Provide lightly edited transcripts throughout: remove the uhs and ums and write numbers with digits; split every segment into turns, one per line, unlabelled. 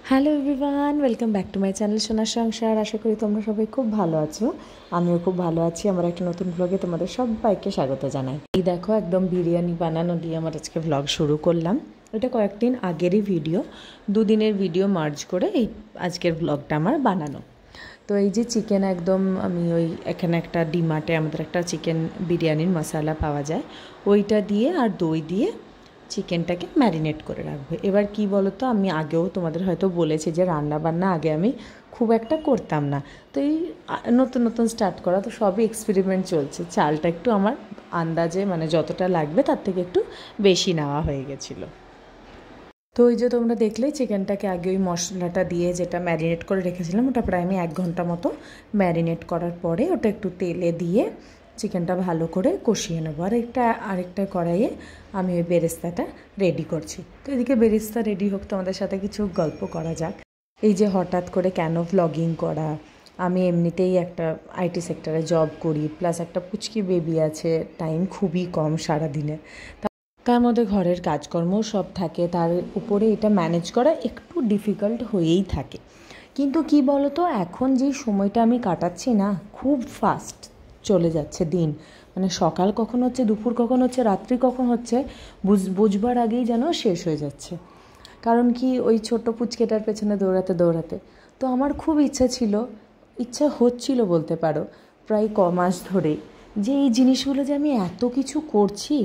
Hello everyone, welcome back to my channel সোনার সংসার। আশা করি তোমরা সবাই খুব ভালো আছো। আমিও খুব ভালো আছি। আমার একটা নতুন ব্লগে তোমাদের সবাইকে স্বাগত জানাই। এই দেখো, একদম বিরিয়ানি বানানো দিয়ে আমার আজকে ব্লগ শুরু করলাম। এটা কয়েকদিন আগেরই ভিডিও, দুদিনের ভিডিও মার্জ করে এই আজকের ব্লগটা আমার বানানো। তো এই যে চিকেন, একদম আমি এখানে একটা ডিমার্টে আমাদের একটা চিকেন বিরিয়ানির মশলা পাওয়া যায়, ওইটা দিয়ে আর দই দিয়ে চিকেনটাকে ম্যারিনেট করে রাখবো। এবার কি বলো তো, আমি আগেও তোমাদের হয়তো বলেছি যে রান্না বান্না আগে আমি খুব একটা করতাম না। তো এই নতুন নতুন স্টার্ট করা, তো সবই এক্সপেরিমেন্ট চলছে। চালটা একটু আমার আন্দাজে, মানে যতটা লাগবে তার থেকে একটু বেশি নেওয়া হয়ে গেছিলো। তো ওই যে তোমরা দেখলে চিকেনটাকে আগে ওই মশলাটা দিয়ে যেটা ম্যারিনেট করে রেখেছিলাম, ওটা প্রায় আমি 1 ঘন্টা মতো ম্যারিনেট করার পরে ওটা একটু তেলে দিয়ে চিকেনটা ভালো করে কষিয়ে নেবো। আর আরেকটা কড়াইয়ে আমি ওই বেরেস্তাটা রেডি করছি। তো এদিকে বেরেস্তা রেডি হোক, তোমাদের সাথে কিছু গল্প করা যাক। এই যে হঠাৎ করে কেন ভ্লগিং করা, আমি এমনিতেই একটা আইটি সেক্টরে জব করি, প্লাস একটা পুচকি বেবি আছে, টাইম খুবই কম সারাদিনে। তার মধ্যে ঘরের কাজকর্মও সব থাকে, তার উপরে এটা ম্যানেজ করা একটু ডিফিকাল্ট হয়েই থাকে। কিন্তু কি বলো তো, এখন যেই সময়টা আমি কাটাচ্ছি না, খুব ফাস্ট চলে যাচ্ছে দিন। মানে সকাল কখন হচ্ছে, দুপুর কখন হচ্ছে, রাত্রি কখন হচ্ছে, বুঝবার আগেই যেন শেষ হয়ে যাচ্ছে। কারণ কি, ওই ছোট্ট পুচকেটার পেছনে দৌড়াতে দৌড়াতে তো আমার খুব ইচ্ছা হচ্ছিল বলতে পারো, প্রায় মাস ধরে, যে এই জিনিসগুলো যে আমি এত কিছু করছি,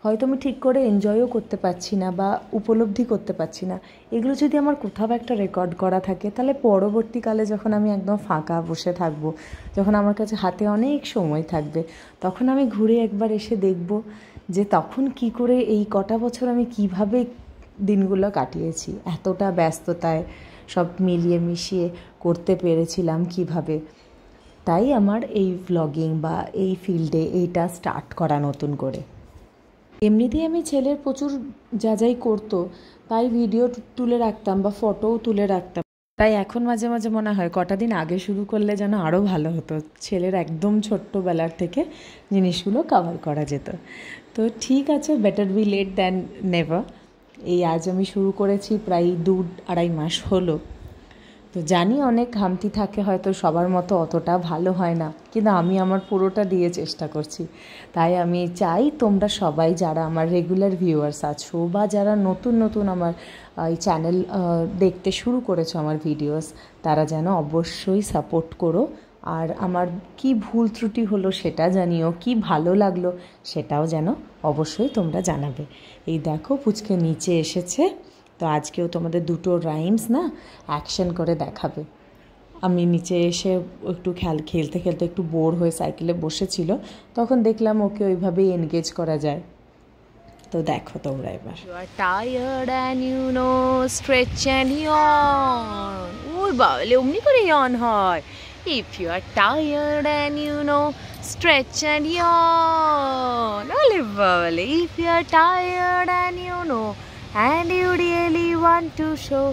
হয়তো আমি ঠিক করে এনজয়ও করতে পারছি না বা উপলব্ধি করতে পারছি না। এগুলো যদি আমার কোথাও একটা রেকর্ড করা থাকে, তাহলে পরবর্তীকালে যখন আমি একদম ফাঁকা বসে থাকবো, যখন আমার কাছে হাতে অনেক সময় থাকবে, তখন আমি ঘুরে একবার এসে দেখব যে তখন কি করে এই কটা বছর আমি কিভাবে দিনগুলো কাটিয়েছি, এতটা ব্যস্ততায় সব মিলিয়ে মিশিয়ে করতে পেরেছিলাম কিভাবে। তাই আমার এই ভ্লগিং বা এই ফিল্ডে এইটা স্টার্ট করা নতুন করে। এমনিতেই আমি ছেলের প্রচুর যাই করতো তাই ভিডিও তুলে রাখতাম বা ফটোও তুলে রাখতাম। তাই এখন মাঝে মাঝে মনে হয় কটা দিন আগে শুরু করলে যেন আরও ভালো হতো, ছেলের একদম ছোট্টবেলার থেকে জিনিসগুলো কভার করা যেত। তো ঠিক আছে, better be late than never. এই আজ আমি শুরু করেছি, প্রায় 2-2.5 মাস হলো। তো জানি অনেক ঘামতি থাকে, হয়তো সবার মতো অতটা ভালো হয় না, কিন্তু আমি আমার পুরোটা দিয়ে চেষ্টা করছি। তাই আমি চাই তোমরা সবাই যারা আমার রেগুলার ভিউয়ার্স আছো বা যারা নতুন নতুন আমার এই চ্যানেল দেখতে শুরু করেছো আমার ভিডিওস, তারা যেন অবশ্যই সাপোর্ট করো। আর আমার কি ভুল ত্রুটি হলো সেটা জানিও, কি ভালো লাগলো সেটাও যেন অবশ্যই তোমরা জানাবে। এই দেখো, পুচকে নিচে এসেছে। তো আজকেও তোমাদের দুটো রাইমস না অ্যাকশন করে দেখাবে। আমি নিচে এসে একটু খেলতে খেলতে একটু বোর হয়ে সাইকেলে বসেছিল, তখন দেখলাম ওকে ওইভাবেই এনগেজ করা যায়। তো দেখো তোমরা এবার।
You are tired and you know stretch and yawn. ওই বাবলে অমনি করে yawn হয়। If you are tired and you know stretch and yawn. ওলে বাবলে, if you are tired and you know and you really want to show,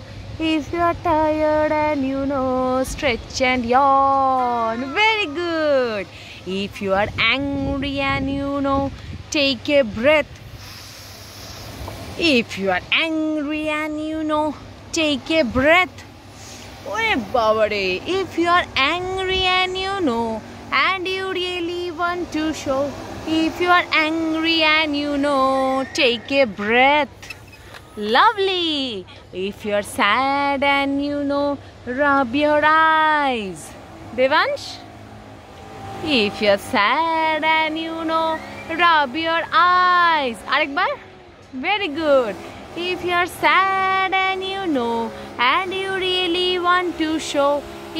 if you are tired and you know stretch and yawn. Very good. If you are angry and you know take a breath. If you are angry and you know take a breath. Ore babare, if you are angry and you know and you really want to show, if you are angry and you know take a breath. Lovely. If you are sad and you know rub your eyes. Devansh, if you are sad and you know rub your eyes. Arekbar. Very good. If you are sad and you know and you really want to show,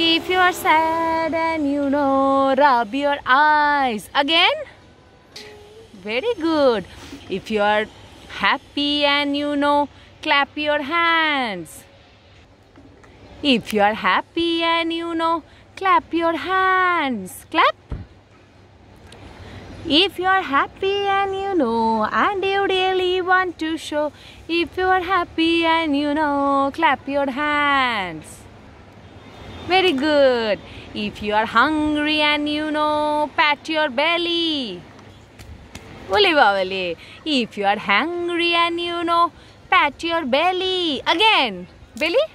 if you are sad and you know rub your eyes. Again. Very good. If you are happy and you know clap your hands. If you are happy and you know clap your hands. Clap. If you are happy and you know and you really want to show, if you are happy and you know clap your hands. Very good. If you are hungry and you know pat your belly. Ole babale. If you are hungry and you know, pat your belly. Again. Belly?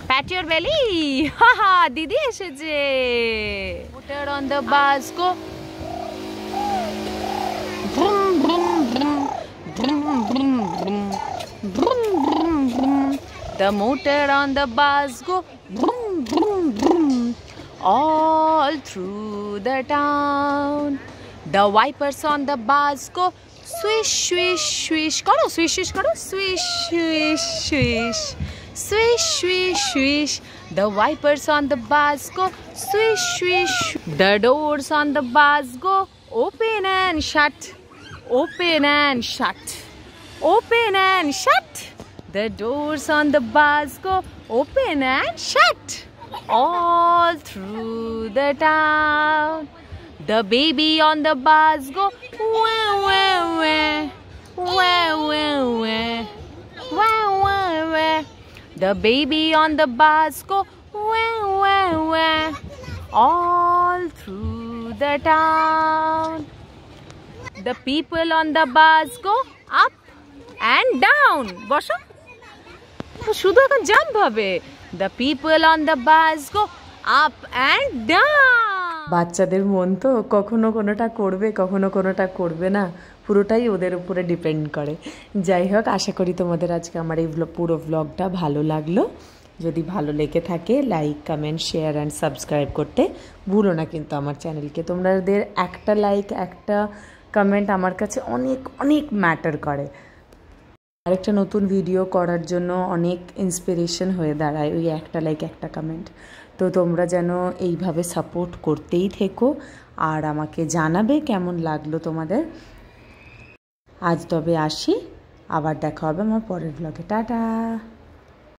Pat your belly. Haha, Didi esheche. Motor on the bus, go. Brum, brum, brum. Brum, brum, brum. Brum, brum, brum. The motor on the bus go. Brum, brum, brum. All through the town. The wipers on the bus go swish, swish, swish. Karo, swish, swish, karo. Swish, swish, swish. Swish, swish, swish. The wipers on the bus go swish, swish. The doors on the bus go open and shut. Open and shut. Open and shut. The doors on the bus go open and shut. All through the town. The baby on the bus go wah, wah, wah. Wah, wah, wah. Wah, wah, wah. The baby on the bus go wah, wah, wah. All through the town. The people on the bus go up and down. Bosho. শুধু এখন jump হবে। The people on the bus go up and down.
বাচ্চাদের মন তো কখনো কোনোটা করবে কখনো কোনোটা করবে না, পুরোটাই ওদের উপরে ডিপেন্ড করে। যাই হোক, আশা করি তোমাদের আজকে আমার এই পুরো ব্লগটা ভালো লাগলো। যদি ভালো লেগে থাকে like, comment, share and subscribe করতে ভুলো না কিন্তু আমার চ্যানেলকে। তোমাদের একটা লাইক, একটা কমেন্ট আমার কাছে অনেক অনেক ম্যাটার করে। আরেকটা নতুন ভিডিও করার জন্য অনেক ইন্সপিরেশন হয়ে দাঁড়ায় ওই একটা লাইক, একটা কমেন্ট। তো তোমরা যেন এইভাবে সাপোর্ট করতেই থেকো আর আমাকে জানাবে কেমন লাগলো তোমাদের। আজ তবে আসি, আবার দেখা হবে আমার পরের ব্লগে। টাটা।